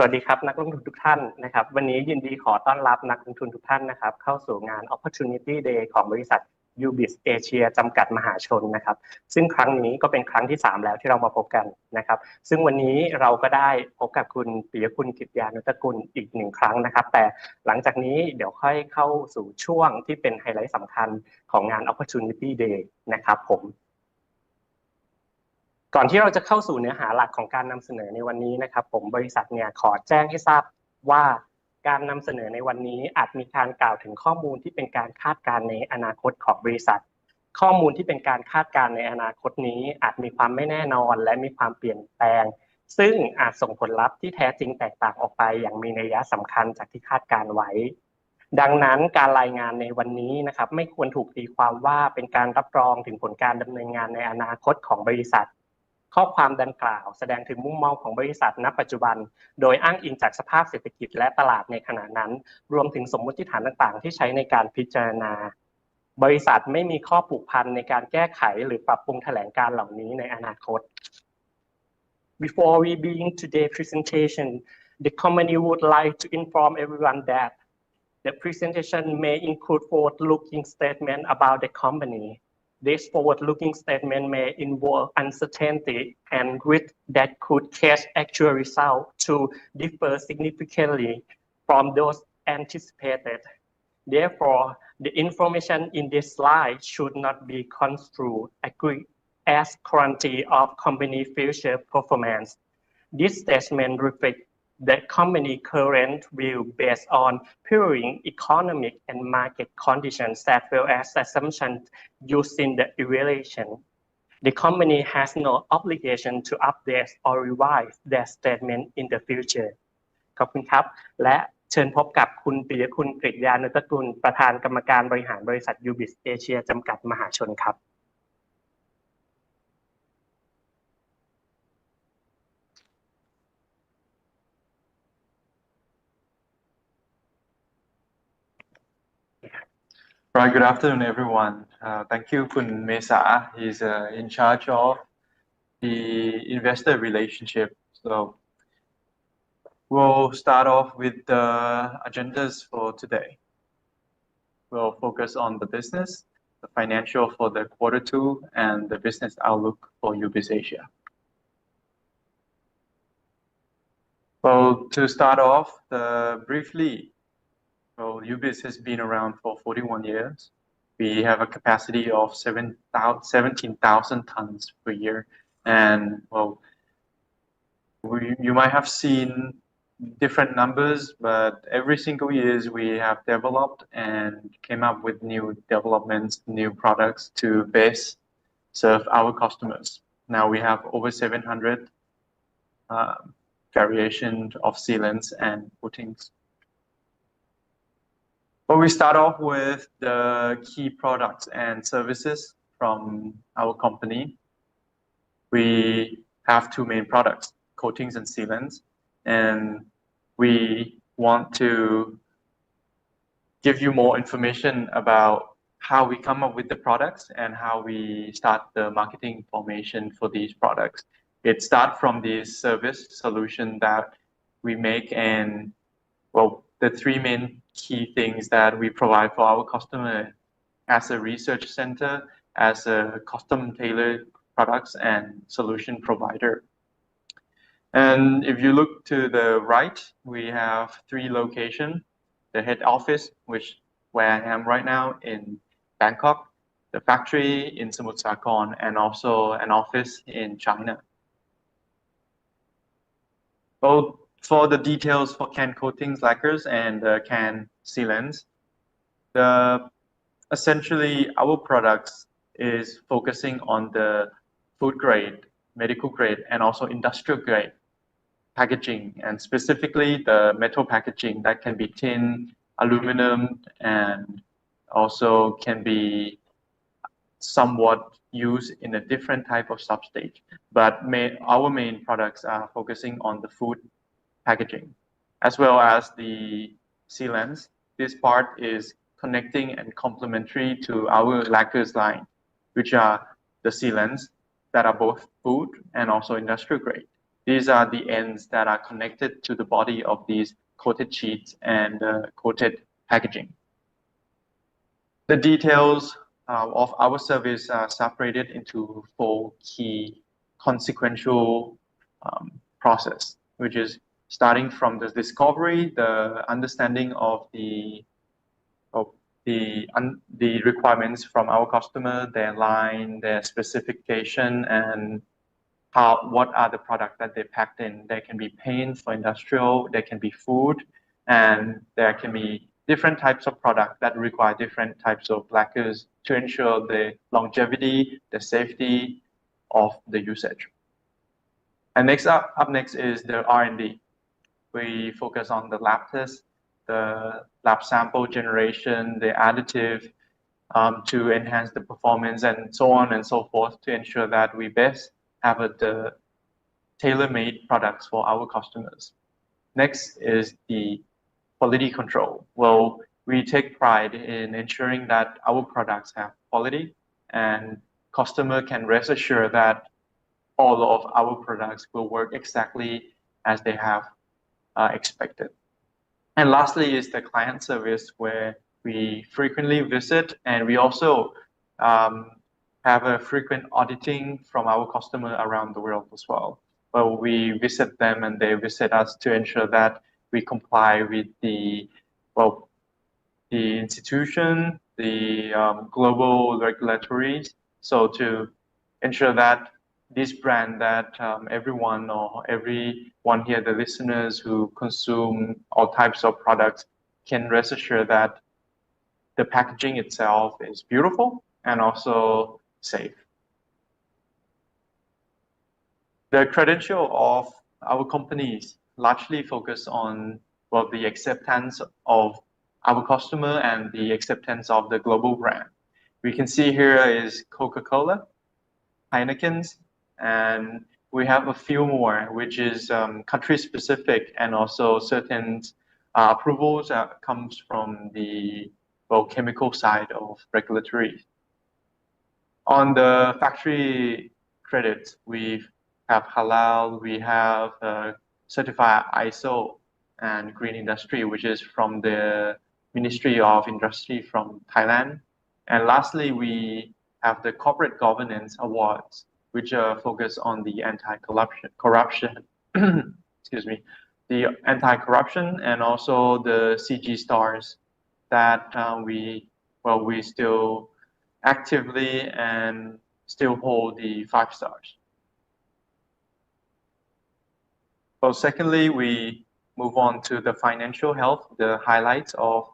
สวัสดีครับนักลงทุนทุกท่านนะครับวันนี้ยินดีขอต้อนรับนักลงทุนทุกท่านนะครับเข้าสู่งาน Opportunity Day ของบริษัท UBIS เอเชียจำกัดมหาชนนะครับซึ่งครั้งนี้ก็เป็นครั้งที่3แล้วที่เรามาพบกันนะครับซึ่งวันนี้เราก็ได้พบกับคุณปิยคุณกิตยานุตกุลอีก1ครั้งนะครับแต่หลังจากนี้เดี๋ยวค่อยเข้าสู่ช่วงที่เป็นไฮไลท์สำคัญของงาน Opportunity Day นะครับผมก่อนที่เราจะเข้าสู่เนื้อหาหลักของการนำเสนอในวันนี้นะครับผมบริษัทเนี่ยขอแจ้งให้ทราบว่าการนำเสนอในวันนี้อาจมีการกล่าวถึงข้อมูลที่เป็นการคาดการณ์ในอนาคตของบริษัทข้อมูลที่เป็นการคาดการณ์ในอนาคตนี้อาจมีความไม่แน่นอนและมีความเปลี่ยนแปลงซึ่งอาจส่งผลลัพธ์ที่แท้จริงแตกต่างออกไปอย่างมีนัยสำคัญจากที่คาดการณ์ไว้ดังนั้นการรายงานในวันนี้นะครับไม่ควรถูกตีความว่าเป็นการรับรองถึงผลการดำเนินงานในอนาคตของบริษัทข้อความดังกล่าวแสดงถึงมุมมองของบริษัทณปัจจุบันโดยอ้างอิงจากสภาพเศรษฐกิจและตลาดในขณะนั้นรวมถึงสมมติฐานต่างๆที่ใช้ในการพิจารณาบริษัทไม่มีข้อผูกพันในการแก้ไขหรือปรับปรุงแถลงการเหล่านี้ในอนาคต Before we begin today's presentation, the company would like to inform everyone that the presentation may include forward-looking statements about the company.This forward-looking statement may involve uncertainty and risk that could cause actual results to differ significantly from those anticipated. Therefore, the information in this slide should not be construed as guarantee of company future performance. This statement reflects the company's current view based on prevailing economic and market conditions as well as assumptions used in the evaluation. The company has no obligation to update or revise their statement in the future. ขอบคุณครับและเชิญพบกับคุณปิยคุณกฤษยานุตกุลประธานกรรมการบริหารบริษัท UBIS เอเชียจำกัดมหาชนครับRight, good afternoon, everyone. Thank you, Kun Mesa. He's in charge of the investor relationship. So we'll start off with the agendas for today. We'll focus on the business, the financial for the Q2, and the business outlook for UBIS Asia. Well, to start off, briefly,So UBIS has been around for 41 years. We have a capacity of 17,000 tons per year. And well, you might have seen different numbers, but every single year we have developed and came up with new developments, new products to best serve our customers. Now we have over 700 variations of sealants and coatings.But we start off with the key products and services from our company. We have two main products, coatings and sealants, and we want to give you more information about how we come up with the products and how we start the marketing formation for these products. It starts from this service solution that we make and, well, the three main key things that we provide for our customer as a research center, as a custom tailored products and solution provider. And if you look to the right, we have 3 locations, the head office, where I am right now in Bangkok, the factory in Samut Sakhon, and also an office in China. For the details for can coatings, lacquers, and can sealants, essentially our products is focusing on the food grade, medical grade, and also industrial grade packaging, and specifically the metal packaging that can be tin, aluminum, and also can be somewhat used in a different type of substrate. But our main products are focusing on the food packaging, as well as the sealants. This part is connecting and complementary to our lacquers line, which are the sealants that are both food and also industrial grade. these are the ends that are connected to the body of these coated sheets and coated packaging. The details of our service are separated into 4 key consequential process, which is starting from the discovery, the understanding of the requirements from our customer, their line, their specification, and what are the products that they packed in. There can be paints for industrial, there can be food, and there can be different types of products that require different types of lacquers to ensure the longevity, the safety of the usage. And up next is the R&D. We focus on the lab test, the lab sample generation, the additive to enhance the performance, and so on and so forth, to ensure that we best have the tailor-made products for our customers. Next is the quality control. Well, we take pride in ensuring that our products have quality, and customer can rest assured that all of our products will work exactly as they have expected. And lastly is the client service, where we frequently visit, and we also have a frequent auditing from our customer around the world as well. Well, we visit them and they visit us to ensure that we comply with the institution, the global regulatories. So to ensure that this brand that everyone here, the listeners who consume all types of products, can rest assured that the packaging itself is beautiful and also safe. The credential of our companies largely focus on the acceptance of our customer and the acceptance of the global brand. We can see here is Coca-Cola, Heineken's, and we have a few more, which is country specific, and also certain approvals that comes from the chemical side of regulatory. On the factory credits, we have halal, we have certified ISO and green industry, which is from the Ministry of Industry from Thailand. And lastly, we have the corporate governance awards, which focus on the anti-corruption, excuse me, the anti-corruption, and also the CG stars that we still actively and still hold the 5 stars. So secondly, we move on to the financial health, the highlights of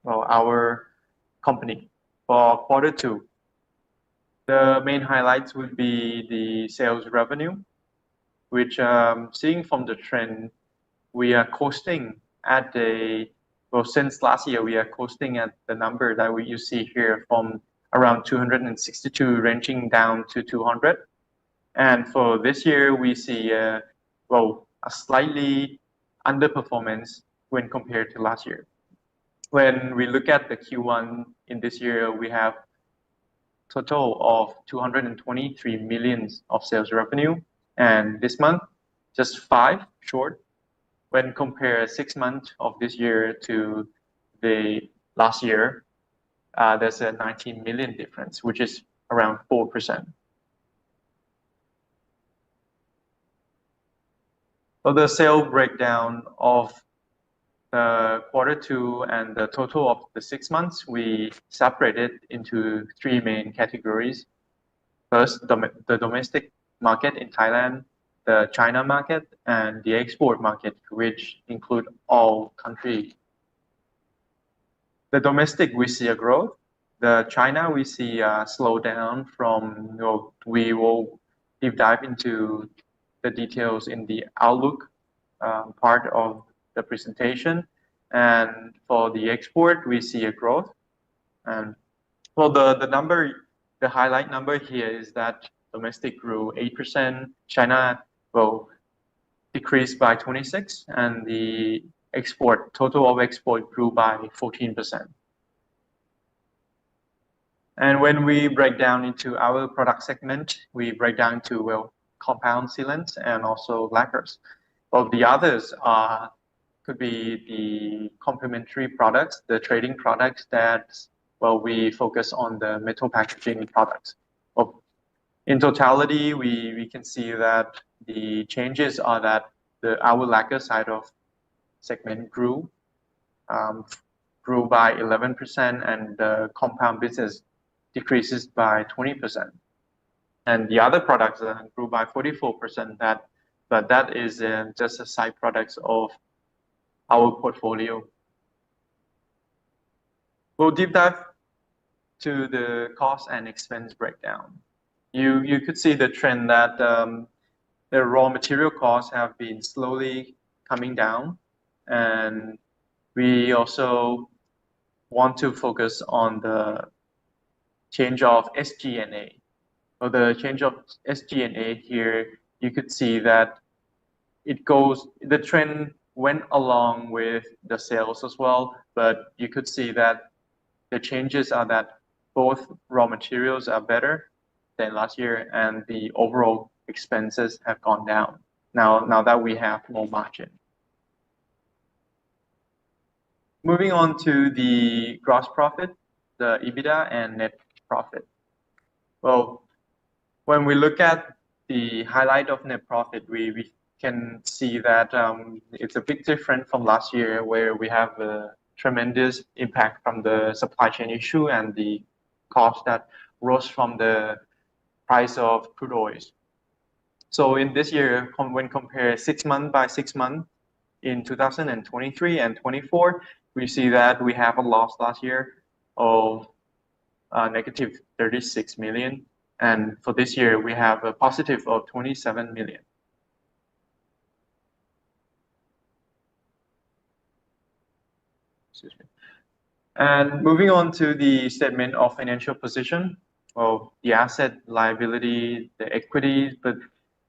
our company for Q2. The main highlights would be the sales revenue, which seeing from the trend, we are coasting at since last year, we are coasting at the number that you see here from around 262 ranging down to 200. And for this year, we see a slightly underperformance when compared to last year. When we look at the Q1 in this year, we have total of 223 million of sales revenue, and this month just 5 short. When compare 6 months of this year to the last year, there's a 19 million difference, which is around 4%. So the sale breakdown of the Q2 and the total of the 6 months, we separated into 3 main categories. First, the domestic market in Thailand, the China market, and the export market, which include all countries. The domestic, we see a growth. The China, we see a slowdown from, we will deep dive into the details in the outlook part of the presentation. And for the export, we see a growth. And well, the highlight number here is that domestic grew 8%, China decreased by 26%, and the total of export grew by 14%. And when we break down into our product segment, we break down to compound sealants and also lacquers. Well, the others could be the complementary products, the trading products that, well, we focus on the metal packaging products. Well, in totality, we can see that the changes are that our lacquer side of segment grew by 11%, and the compound business decreases by 20%. And the other products grew by 44%. But that is just a side products of our portfolio. We'll deep dive to the cost and expense breakdown. You could see the trend that the raw material costs have been slowly coming down, and we also want to focus on the change of SG&A. So the change of SG&A here, you could see that the trend went along with the sales as well, but you could see that the changes are that both raw materials are better than last year, and the overall expenses have gone down now that we have more margin. Moving on to the gross profit, the EBITDA and net profit. Well, when we look at the highlight of net profit, we can see that it's a bit different from last year, where we have a tremendous impact from the supply chain issue and the cost that rose from the price of crude oils. So in this year, when compared 6 month by 6 month in 2023 and 24, we see that we have a loss last year of negative 36 million. And for this year, we have a positive of 27 million. Excuse me. And moving on to the statement of financial position, well, the asset, liability, the equity, but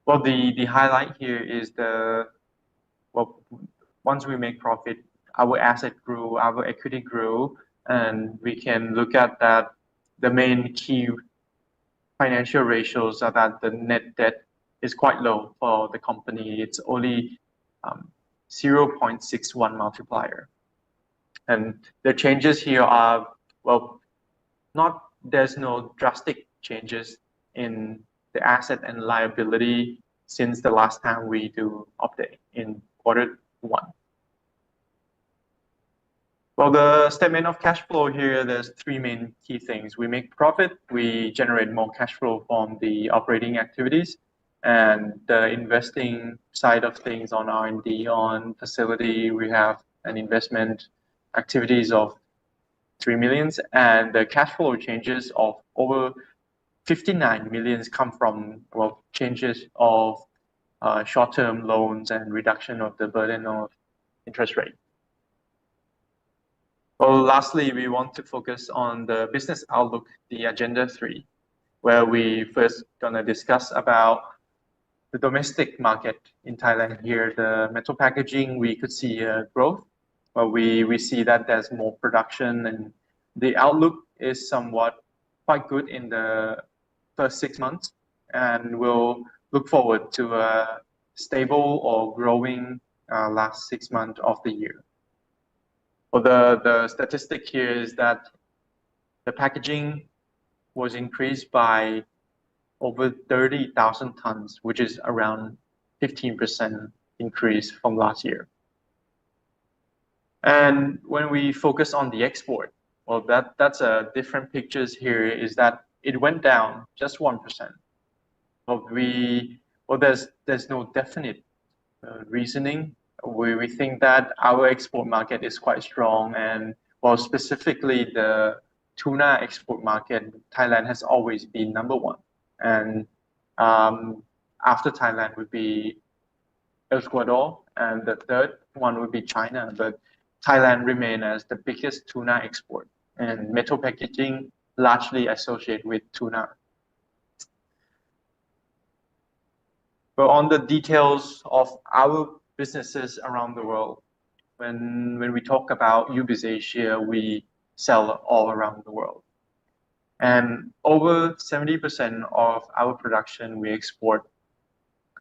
well, the highlight here is once we make profit, our asset grew, our equity grew, and we can look at that. The main key financial ratios are that the net debt is quite low for the company. It's only 0.61 multiplier. And the changes here are, well, there's no drastic changes in the asset and liability since the last time we do update in quarter 1. Well, the statement of cash flow here, there's 3 main key things. We make profit, we generate more cash flow from the operating activities, and the investing side of things on R&D, on facility, we have an investment activities of 3 million, and the cash flow changes of over 59 million come from, well, changes of short-term loans and reduction of the burden of interest rate. Well, lastly, we want to focus on the business outlook, the agenda 3, where we first gonna discuss about the domestic market in Thailand. Here, the metal packaging, we could see a growth, but we see that there's more production, and the outlook is somewhat quite good in the first 6 months, and we'll look forward to a stable or growing last 6 months of the year. Well, the statistic here is that the packaging was increased by over 30,000 tons, which is around 15% increase from last year. And when we focus on the export, well, that's a different pictures here, is that it went down just 1%. Well, there's no definite reasoning. We think that our export market is quite strong, and well, specifically the tuna export market, Thailand has always been number 1. And after Thailand would be Ecuador, and the third one would be China. But Thailand remain as the biggest tuna export, and metal packaging largely associated with tuna. But on the details of our businesses around the world, when we talk about UBIS Asia, we sell all around the world. And over 70% of our production we export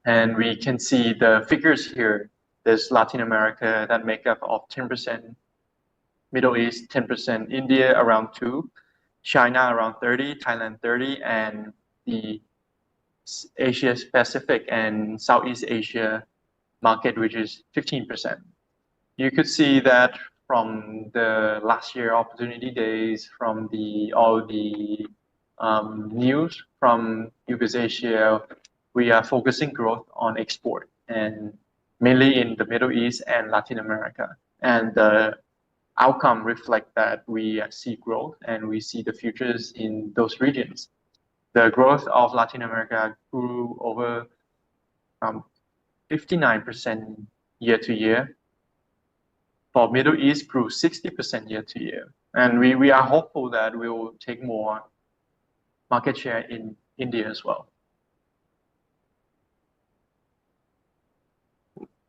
And we can see the figures here. There's Latin America that make up of 10%, Middle East 10%, India around 2%, China around 30%, Thailand 30%, and the Asia Pacific and Southeast Asia market, which is 15%. You could see that from the last year opportunity days, from all the news from UBIS Asia, we are focusing growth on export and mainly in the Middle East and Latin America. And the outcome reflect that we see growth and we see the futures in those regions. The growth of Latin America grew over 59% year to year. For Middle East grew 60% year to year. And we are hopeful that we will take more market share in India as well.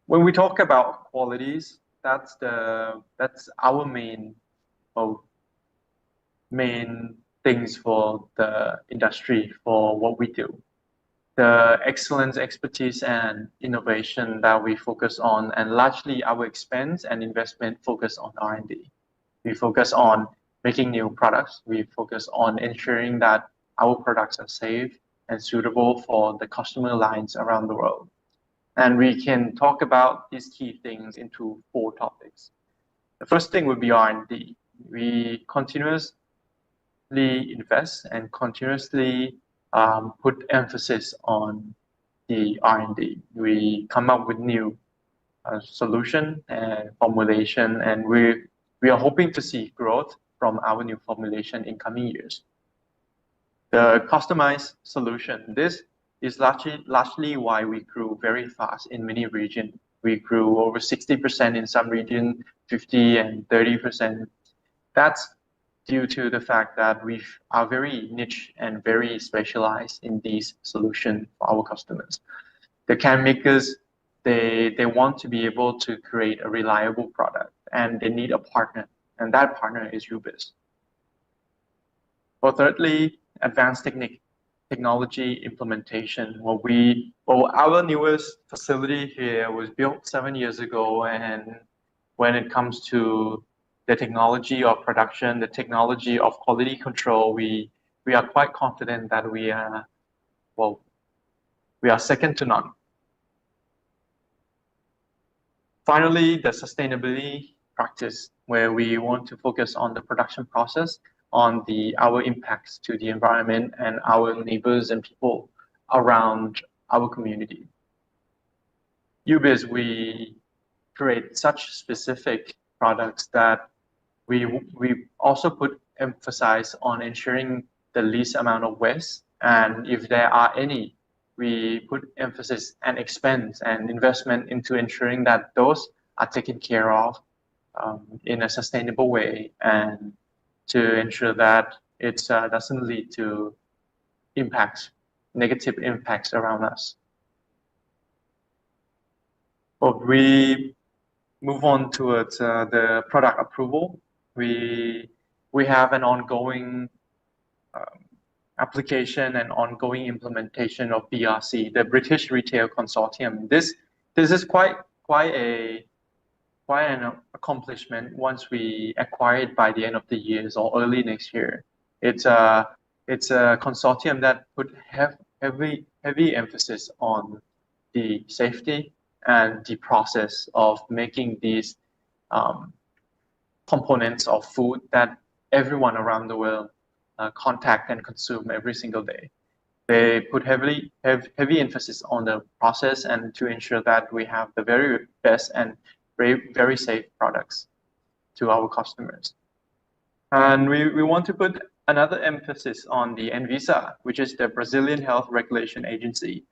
When we talk about qualities, that's our main things for the industry, for what we do. The excellence, expertise, and innovation that we focus on, and largely our expense and investment focus on R&D. We focus on making new products. We focus on ensuring that our products are safe and suitable for the customer lines around the world. And we can talk about these key things into 4 topics. The first thing would be R&D. We continuously invest and continuously put emphasis on the R&D. We come up with new solution and formulation, and we are hoping to see growth from our new formulation in coming years. The customized solution, this is largely why we grew very fast in many regions. We grew over 60% in some regions, 50 and 30%. That's due to the fact that we are very niche and very specialized in these solutions for our customers. The can makers, they want to be able to create a reliable product, and they need a partner, and that partner is UBIS. Thirdly, advanced technology implementation. Our newest facility here was built 7 years ago, and when it comes to the technology of production, the technology of quality control, we are quite confident that we are second to none. Finally, the sustainability practice, where we want to focus on the production process, on our impacts to the environment and our neighbors and people around our community. UBIS, we create such specific products that we also put emphasis on ensuring the least amount of waste, and if there are any, we put emphasis and expense and investment into ensuring that those are taken care of in a sustainable way, and to ensure that it doesn't lead to negative impacts around us. But we move on towards the product approval. We have an ongoing application and ongoing implementation of BRC, the British Retail Consortium. This is quite an accomplishment once we acquire it by the end of the year or early next year. It's a consortium that put heavy emphasis on the safety and the process of making these components of food that everyone around the world contact and consume every single day. They put heavy emphasis on the process and to ensure that we have the very best and very safe products to our customers. And we want to put another emphasis on the Anvisa, which is the Brazilian Health Regulation Agency,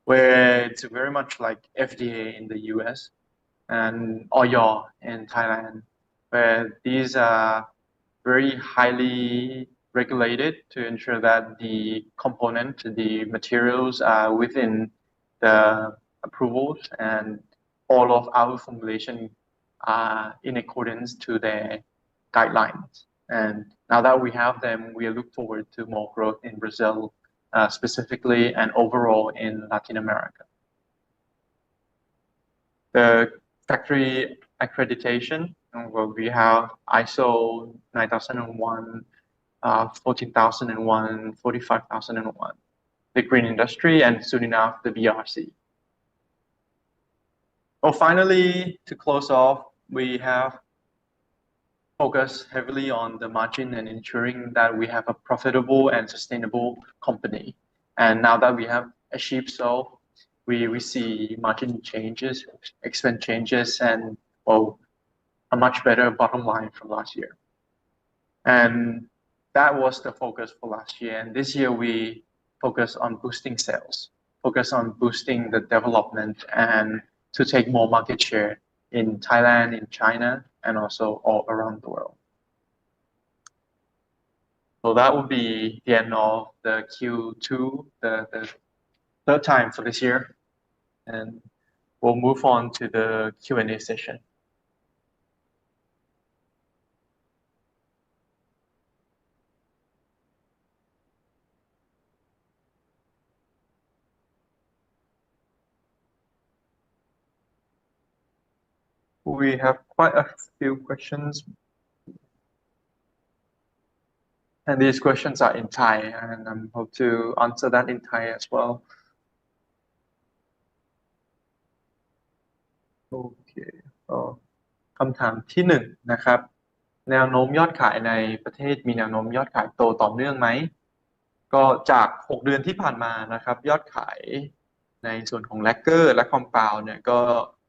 where it's very much like FDA in the US and OYO in Thailand, where these are very highly regulated to ensure that the materials are within the approvals, and all of our formulation are in accordance to their guidelines. And now that we have them, we look forward to more growth in Brazil, specifically, and overall in Latin America. the factory accreditation, where we have ISO 9001, 14,001, 45,001, the green industry, and soon enough the BRC. Well, finally, to close off, we have focused heavily on the margin and ensuring that we have a profitable and sustainable company. And now that we have achieved so, we see margin changes, expense changes, and well, a much better bottom line from last year. And that was the focus for last year. And this year we focus on boosting sales, focus on boosting the development and to take more market share in Thailand, in China, and also all around the world. So that would be the end of the Q2, the third time for this year. And we'll move on to the Q&A session. We have quite a few questions. And these questions are in Thai, and I'm hope to answer that in Thai as well. โอเคคำถามที่หนึ่งนะครับ แนวโน้มยอดขายในประเทศมีแนวโน้มยอดขายโตต่อเนื่องไหม ก็จาก6เดือนที่ผ่านมานะครับ ยอดขายในส่วนของแลกเกอร์และคอมพาวด์เนี่ยก็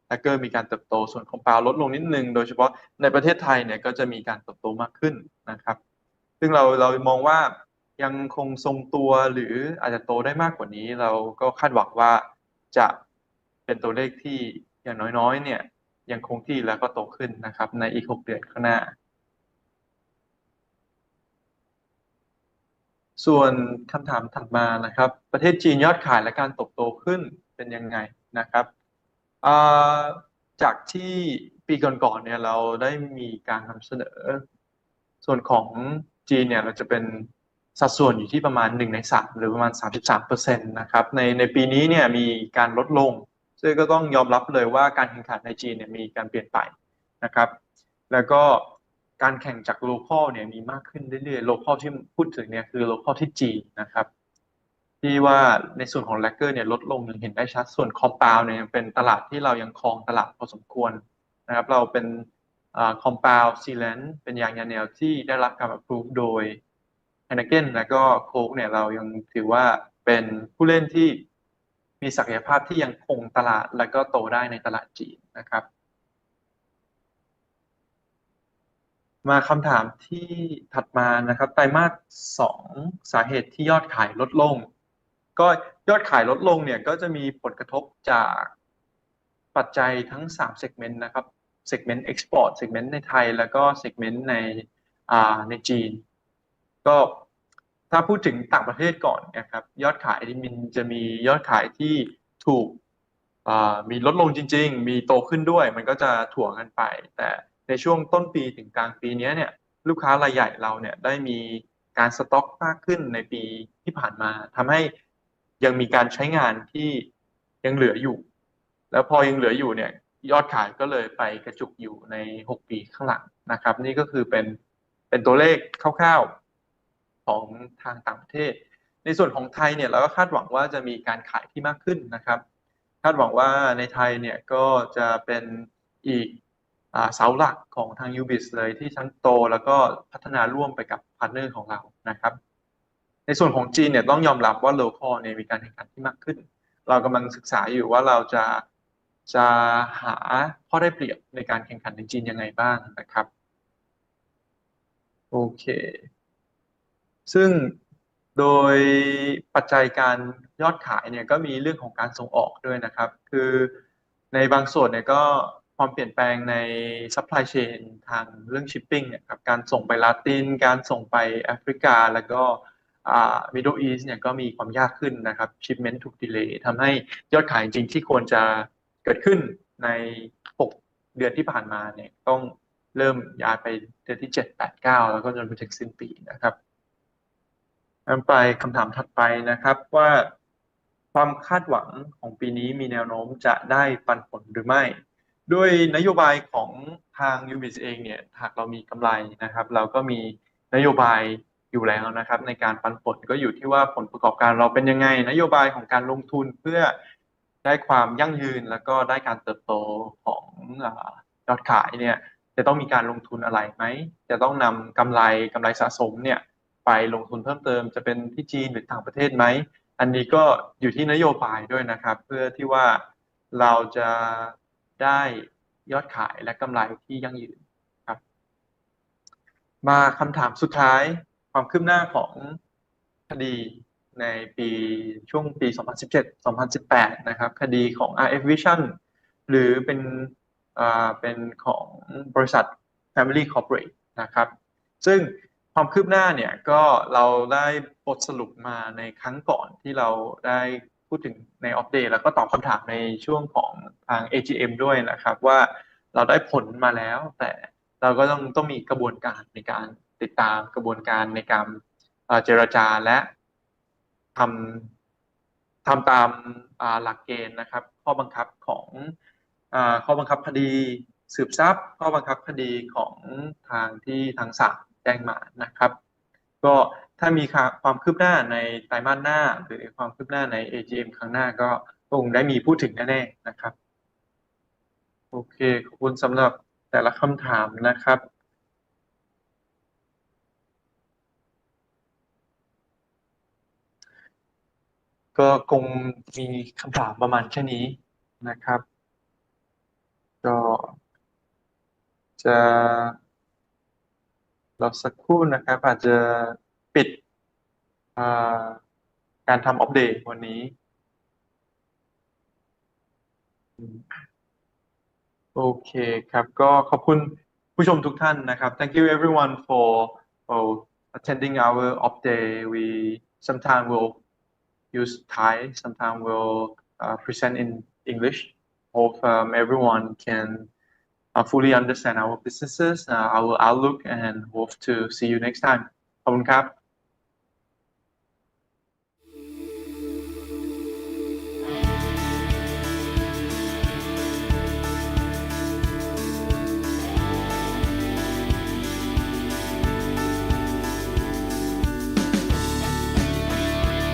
แลกเกอร์มีการเติบโตส่วนคอมพาวด์ลดลงนิดนึงโดยเฉพาะในประเทศไทยเนี่ยก็จะมีการเติบโตมากขึ้นนะครับซึ่งเรามองว่ายังคงทรงตัวหรืออาจจะโตได้มากกว่านี้เราก็คาดหวังว่าจะเป็นตัวเลขที่อย่างน้อยๆเนี่ยยังคงที่แล้วก็โตขึ้นนะครับในอีก6เดือนข้างหน้าส่วนคำถามถัดมานะครับประเทศจีนยอดขายและการเติบโตขึ้นเป็นยังไงนะครับจากที่ปีก่อนๆเนี่ยเราได้มีการนำเสนอส่วนของจีนเนี่ยเราจะเป็นสัดส่วนอยู่ที่ประมาณ1 ใน 3หรือประมาณ 33% นะครับในปีนี้เนี่ยมีการลดลงซึ่งก็ต้องยอมรับเลยว่าการแข่งขันในจีนเนี่ยมีการเปลี่ยนไปนะครับแล้วก็การแข่งจากโลคอลเนี่ยมีมากขึ้นเรื่อยๆโลคอลที่พูดถึงเนี่ยคือโลคอลที่จีนนะครับที่ว่าในส่วนของแลกเกอร์เนี่ยลดลงยังเห็นได้ชัดส่วนคอมพาวด์เนี่ยยังเป็นตลาดที่เรายังครองตลาดพอสมควรนะครับเราเป็นคอมพาวด์ซีแลนด์เป็นยางยาแนวที่ได้รับการ approve โดย Heineken และก็โค้กเนี่ยเรายังถือว่าเป็นผู้เล่นที่มีศักยภาพที่ยังคงตลาดและก็โตได้ในตลาดจีนนะครับมาคำถามที่ถัดมานะครับไตรมาส2สาเหตุที่ยอดขายลดลงก็ยอดขายลดลงเนี่ยก็จะมีผลกระทบจากปัจจัยทั้ง3 segment นะครับ segment export segment ในไทยแล้วก็ segment ในจีนก็ถ้าพูดถึงต่างประเทศก่อนนะครับยอดขายมันจะมียอดขายที่ถูกมีลดลงจริงๆมีโตขึ้นด้วยมันก็จะถ่วงกันไปแต่ในช่วงต้นปีถึงกลางปีนี้เนี่ยลูกค้ารายใหญ่เราเนี่ยได้มีการสต็อกมากขึ้นในปีที่ผ่านมาทำให้ยังมีการใช้งานที่ยังเหลืออยู่แล้วพอยังเหลืออยู่เนี่ยยอดขายก็เลยไปกระจุกอยู่ใน6ปีข้างหลังนะครับนี่ก็คือเป็นตัวเลขคร่าวๆของทางต่างประเทศในส่วนของไทยเนี่ยเราก็คาดหวังว่าจะมีการขายที่มากขึ้นนะครับคาดหวังว่าในไทยเนี่ยก็จะเป็นอีกเสาหลักของทาง UBIS เลยที่ทั้งโตแล้วก็พัฒนาร่วมไปกับพาร์ทเนอร์ของเรานะครับในส่วนของจีนเนี่ยต้องยอมรับว่าโลคอลเนี่ยมีการแข่งขันที่มากขึ้นเรากำลังศึกษาอยู่ว่าเราจะหาข้อได้เปรียบในการแข่งขันในจีนยังไงบ้างนะครับโอเคซึ่งโดยปัจจัยการยอดขายเนี่ยก็มีเรื่องของการส่งออกด้วยนะครับคือในบางส่วนเนี่ยก็ความเปลี่ยนแปลงใน supply chain ทางเรื่อง shipping เนี่ยครับการส่งไปลาตินการส่งไปแอฟริกาแล้วก็Middle East เนี่ยก็มีความยากขึ้นนะครับ shipment ถูก delay ทำให้ยอดขายจริงที่ควรจะเกิดขึ้นใน6เดือนที่ผ่านมาเนี่ยต้องเริ่มย้ายไปเดือนที่7 8 9แล้วก็จนไปถึงสิ้นปีนะครับไปคำถามถัดไปนะครับว่าความคาดหวังของปีนี้มีแนวโน้มจะได้ปันผลหรือไม่ ด้วยนโยบายของทาง UBIS เองเนี่ยหากเรามีกำไรนะครับเราก็มีนโยบายอยู่แล้วนะครับในการปันผลก็อยู่ที่ว่าผลประกอบการเราเป็นยังไงนโยบายของการลงทุนเพื่อได้ความยั่งยืนแล้วก็ได้การเติบโตของยอดขายเนี่ยจะต้องมีการลงทุนอะไรไหมจะต้องนำกำไรสะสมเนี่ยไปลงทุนเพิ่มเติมจะเป็นที่จีนหรือต่างประเทศไหมอันนี้ก็อยู่ที่นโยบายด้วยนะครับเพื่อที่ว่าเราจะได้ยอดขายและกำไรที่ยั่งยืนครับมาคำถามสุดท้ายความคืบหน้าของคดีในช่วงปี 2017-2018 นะครับคดีของ RF Vision หรือเป็นของบริษัท Family Corporate นะครับซึ่งความคืบหน้าเนี่ยก็เราได้บทสรุปมาในครั้งก่อนที่เราได้พูดถึงใน Oppday แล้วก็ตอบคำถามในช่วงของทาง AGM ด้วยนะครับว่าเราได้ผลมาแล้วแต่เราก็ต้องมีกระบวนการในการติดตามกระบวนการในการเจรจาและทำตามหลักเกณฑ์นะครับข้อบังคับของข้อบังคับคดีสืบทรัพย์ข้อบังคับคดีของทางศาลแจ้งมานะครับก็ถ้ามีความคืบหน้าในไตรมาสหน้าหรือความคืบหน้าใน AGM ครั้งหน้าก็คงได้มีพูดถึงแน่ๆนะครับโอเคขอบคุณสำหรับแต่ละคำถามนะครับก็คงมีคำถามประมาณแค่นี้นะครับก็จะรอสักครู่นะครับอาจจะปิดการทำอัปเดตวันนี้โอเคครับก็ขอบคุณผู้ชมทุกท่านนะครับ Thank you everyone for attending our update. We sometimes will use Thai, sometimes we'll present in English. Hope everyone can fully understand our businesses, our outlook, and hope to see you next time. ขอบคุณครับ